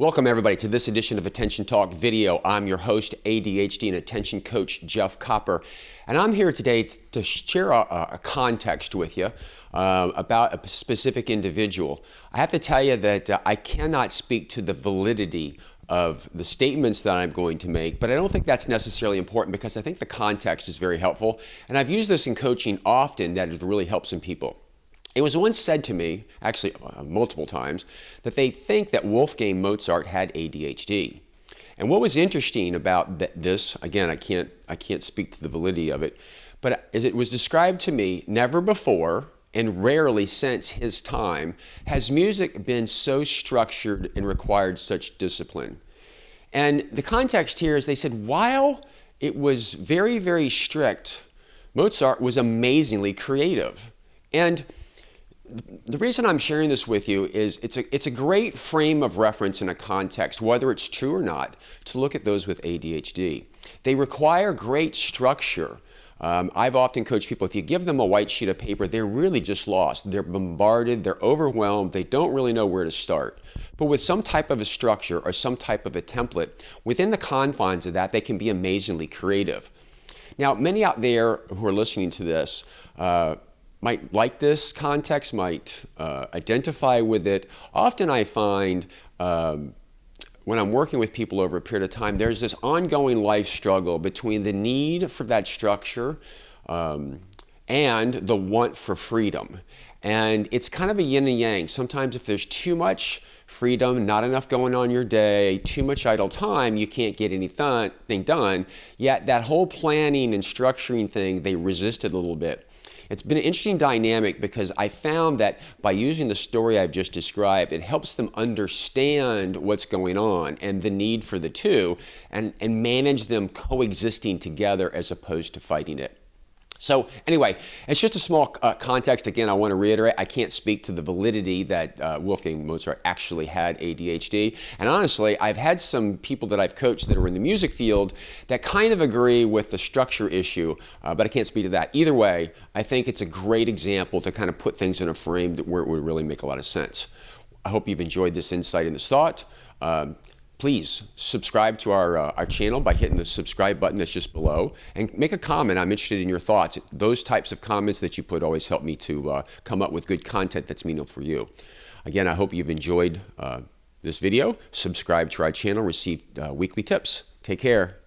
Welcome everybody to this edition of Attention Talk Video. I'm your host, ADHD and Attention Coach Jeff Copper, and I'm here today to share a context with you about a specific individual. I have to tell you that I cannot speak to the validity of the statements that I'm going to make, but I don't think that's necessarily important because I think the context is very helpful, and I've used this in coaching often that it really helps some people. It was once said to me, actually multiple times, that they think that Wolfgang Mozart had ADHD. And what was interesting about this, again, I can't speak to the validity of it, but as it was described to me, never before and rarely since his time has music been so structured and required such discipline. And the context here is they said while it was very, very strict, Mozart was amazingly creative. And the reason I'm sharing this with you is it's a great frame of reference in a context, whether it's true or not, to look at those with ADHD. They require great structure. I've often coached people, if you give them a white sheet of paper, they're really just lost. They're bombarded, they're overwhelmed, they don't really know where to start. But with some type of a structure or some type of a template, within the confines of that, they can be amazingly creative. Now, many out there who are listening to this, might like this context, might identify with it. Often I find when I'm working with people over a period of time, there's this ongoing life struggle between the need for that structure and the want for freedom. And it's kind of a yin and yang. Sometimes if there's too much freedom, not enough going on your day, too much idle time, you can't get anything done. Yet that whole planning and structuring thing, they resist it a little bit. It's been an interesting dynamic because I found that by using the story I've just described, it helps them understand what's going on and the need for the two and manage them coexisting together as opposed to fighting it. So anyway, it's just a small context. Again, I want to reiterate, I can't speak to the validity that Wolfgang Mozart actually had ADHD. And honestly, I've had some people that I've coached that are in the music field that kind of agree with the structure issue, but I can't speak to that. Either way, I think it's a great example to kind of put things in a frame where it would really make a lot of sense. I hope you've enjoyed this insight and this thought. Please subscribe to our channel by hitting the subscribe button that's just below and make a comment. I'm interested in your thoughts. Those types of comments that you put always help me to come up with good content that's meaningful for you. Again, I hope you've enjoyed this video. Subscribe to our channel, receive weekly tips. Take care.